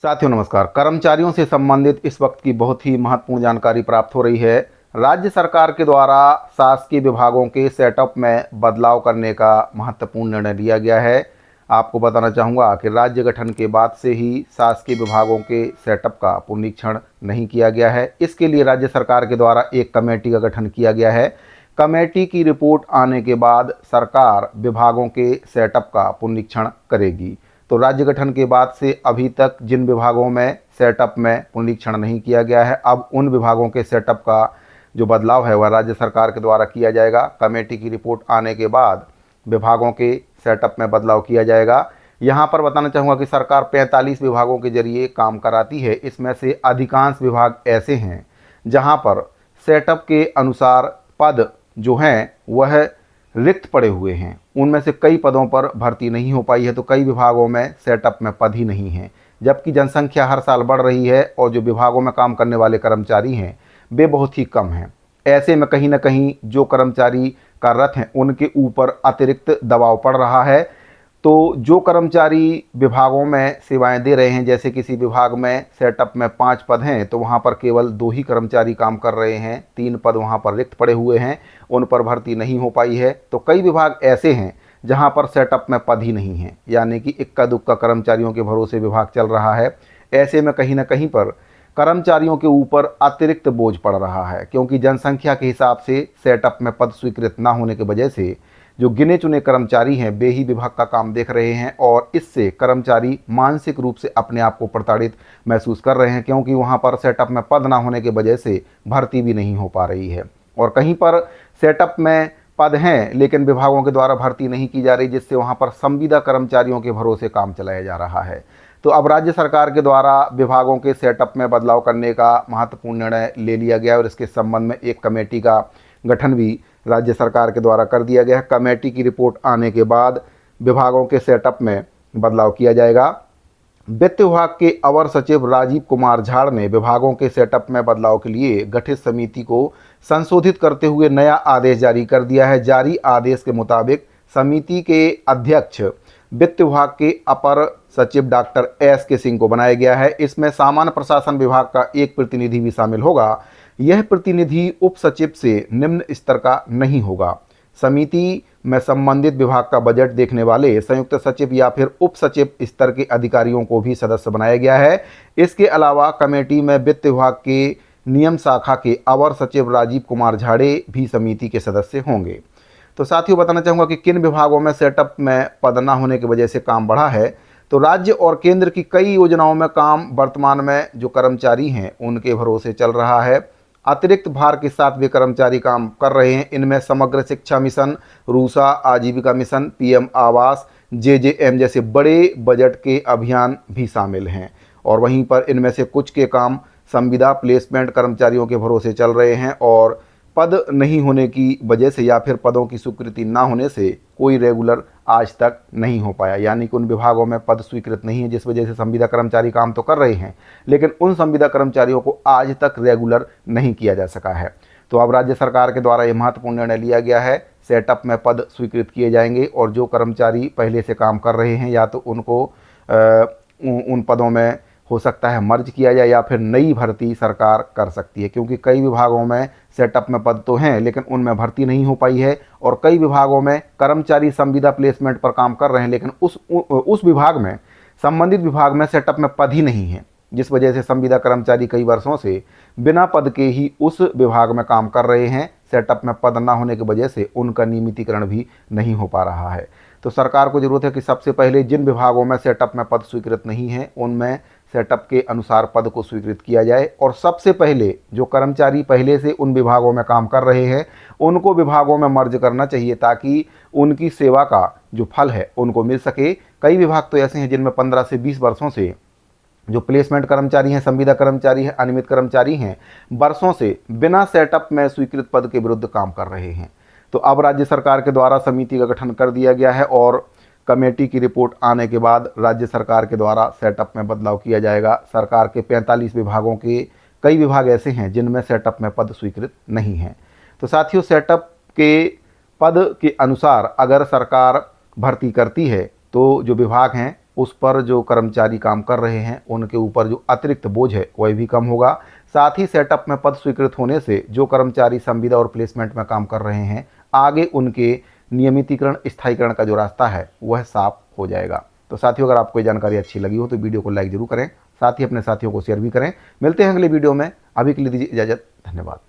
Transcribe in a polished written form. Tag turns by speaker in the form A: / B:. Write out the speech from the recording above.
A: साथियों नमस्कार। कर्मचारियों से संबंधित इस वक्त की बहुत ही महत्वपूर्ण जानकारी प्राप्त हो रही है। राज्य सरकार के द्वारा शासकीय विभागों के सेटअप में बदलाव करने का महत्वपूर्ण निर्णय लिया गया है। आपको बताना चाहूँगा कि राज्य गठन के बाद से ही शासकीय विभागों के सेटअप का पुनरीक्षण नहीं किया गया है। इसके लिए राज्य सरकार के द्वारा एक कमेटी का गठन किया गया है। कमेटी की रिपोर्ट आने के बाद सरकार विभागों के सेटअप का पुनरीक्षण करेगी। तो राज्य गठन के बाद से अभी तक जिन विभागों में सेटअप में पुनरीक्षण नहीं किया गया है, अब उन विभागों के सेटअप का जो बदलाव है वह राज्य सरकार के द्वारा किया जाएगा। कमेटी की रिपोर्ट आने के बाद विभागों के सेटअप में बदलाव किया जाएगा। यहाँ पर बताना चाहूँगा कि सरकार 45 विभागों के जरिए काम कराती है। इसमें से अधिकांश विभाग ऐसे हैं जहाँ पर सेटअप के अनुसार पद जो हैं वह रिक्त पड़े हुए हैं। उनमें से कई पदों पर भर्ती नहीं हो पाई है, तो कई विभागों में सेटअप में पद ही नहीं है। जबकि जनसंख्या हर साल बढ़ रही है और जो विभागों में काम करने वाले कर्मचारी हैं वे बहुत ही कम हैं। ऐसे में कहीं ना कहीं जो कर्मचारी कार्यरत हैं उनके ऊपर अतिरिक्त दबाव पड़ रहा है। तो जो कर्मचारी विभागों में सेवाएं दे रहे हैं, जैसे किसी विभाग में सेटअप में 5 पद हैं तो वहां पर केवल 2 ही कर्मचारी काम कर रहे हैं, 3 पद वहां पर रिक्त पड़े हुए हैं, उन पर भर्ती नहीं हो पाई है। तो कई विभाग ऐसे हैं जहां पर सेटअप में पद ही नहीं है, यानी कि इक्का दुक्का कर्मचारियों के भरोसे विभाग चल रहा है। ऐसे में कहीं ना कहीं पर कर्मचारियों के ऊपर अतिरिक्त बोझ पड़ रहा है, क्योंकि जनसंख्या के हिसाब से सेटअप में पद स्वीकृत न होने की वजह से जो गिने चुने कर्मचारी हैं वे ही विभाग का काम देख रहे हैं और इससे कर्मचारी मानसिक रूप से अपने आप को प्रताड़ित महसूस कर रहे हैं, क्योंकि वहां पर सेटअप में पद ना होने की वजह से भर्ती भी नहीं हो पा रही है। और कहीं पर सेटअप में पद हैं लेकिन विभागों के द्वारा भर्ती नहीं की जा रही, जिससे वहां पर संविदा कर्मचारियों के भरोसे काम चलाया जा रहा है। तो अब राज्य सरकार के द्वारा विभागों के सेटअप में बदलाव करने का महत्वपूर्ण निर्णय ले लिया गया और इसके संबंध में एक कमेटी का गठन भी राज्य सरकार के द्वारा कर दिया गया है। कमेटी की रिपोर्ट आने के बाद विभागों के सेटअप में बदलाव किया जाएगा। वित्त विभाग के अवर सचिव राजीव कुमार झाड़ ने विभागों के सेटअप में बदलाव के लिए गठित समिति को संशोधित करते हुए नया आदेश जारी कर दिया है। जारी आदेश के मुताबिक समिति के अध्यक्ष वित्त विभाग के अपर सचिव डॉक्टर S.K. सिंह को बनाया गया है। इसमें सामान्य प्रशासन विभाग का एक प्रतिनिधि भी शामिल होगा। यह प्रतिनिधि उप सचिव से निम्न स्तर का नहीं होगा। समिति में संबंधित विभाग का बजट देखने वाले संयुक्त सचिव या फिर उप सचिव स्तर के अधिकारियों को भी सदस्य बनाया गया है। इसके अलावा कमेटी में वित्त विभाग के नियम शाखा के अवर सचिव राजीव कुमार झाड़े भी समिति के सदस्य होंगे। तो साथियों बताना चाहूँगा कि किन विभागों में सेटअप में पद न होने की वजह से काम बढ़ा है। तो राज्य और केंद्र की कई योजनाओं में काम वर्तमान में जो कर्मचारी हैं उनके भरोसे चल रहा है। अतिरिक्त भार के साथ वे कर्मचारी काम कर रहे हैं। इनमें समग्र शिक्षा मिशन, रूसा आजीविका मिशन, PM आवास, JJM जैसे बड़े बजट के अभियान भी शामिल हैं। और वहीं पर इनमें से कुछ के काम संविदा प्लेसमेंट कर्मचारियों के भरोसे चल रहे हैं और पद नहीं होने की वजह से या फिर पदों की स्वीकृति ना होने से कोई रेगुलर आज तक नहीं हो पाया, यानी कि उन विभागों में पद स्वीकृत नहीं है, जिस वजह से संविदा कर्मचारी काम तो कर रहे हैं लेकिन उन संविदा कर्मचारियों को आज तक रेगुलर नहीं किया जा सका है। तो अब राज्य सरकार के द्वारा यह महत्वपूर्ण निर्णय लिया गया है। सेटअप में पद स्वीकृत किए जाएंगे और जो कर्मचारी पहले से काम कर रहे हैं या तो उनको उन पदों में हो सकता है मर्ज किया जाए या फिर नई भर्ती सरकार कर सकती है, क्योंकि कई विभागों में सेटअप में पद तो हैं लेकिन उनमें भर्ती नहीं हो पाई है और कई विभागों में कर्मचारी संविदा प्लेसमेंट पर काम कर रहे हैं लेकिन उस विभाग में संबंधित विभाग में सेटअप में पद ही नहीं है, जिस वजह से संविदा कर्मचारी कई वर्षों से बिना पद के ही उस विभाग में काम कर रहे हैं। सेटअप में पद न होने की वजह से उनका नियमितीकरण भी नहीं हो पा रहा है। तो सरकार को जरूरत है कि सबसे पहले जिन विभागों में सेटअप में पद स्वीकृत नहीं है उनमें सेटअप के अनुसार पद को स्वीकृत किया जाए और सबसे पहले जो कर्मचारी पहले से उन विभागों में काम कर रहे हैं उनको विभागों में मर्ज करना चाहिए, ताकि उनकी सेवा का जो फल है उनको मिल सके। कई विभाग तो ऐसे हैं जिनमें 15 से 20 वर्षों से जो प्लेसमेंट कर्मचारी हैं, संविदा कर्मचारी हैं, अनियमित कर्मचारी हैं, वर्षों से बिना सेटअप में स्वीकृत पद के विरुद्ध काम कर रहे हैं। तो अब राज्य सरकार के द्वारा समिति का गठन कर दिया गया है और कमेटी की रिपोर्ट आने के बाद राज्य सरकार के द्वारा सेटअप में बदलाव किया जाएगा। सरकार के 45 विभागों के कई विभाग ऐसे हैं जिनमें सेटअप में पद स्वीकृत नहीं हैं। तो साथियों, सेटअप के पद के अनुसार अगर सरकार भर्ती करती है तो जो विभाग हैं उस पर जो कर्मचारी काम कर रहे हैं उनके ऊपर जो अतिरिक्त बोझ है वह भी कम होगा। साथ ही सेटअप में पद स्वीकृत होने से जो कर्मचारी संविदा और प्लेसमेंट में काम कर रहे हैं आगे उनके नियमितीकरण स्थायीकरण का जो रास्ता है वह साफ हो जाएगा। तो साथियों, अगर आपको ये जानकारी अच्छी लगी हो तो वीडियो को लाइक जरूर करें, साथ ही अपने साथियों को शेयर भी करें। मिलते हैं अगले वीडियो में, अभी के लिए दीजिए इजाज़त। धन्यवाद।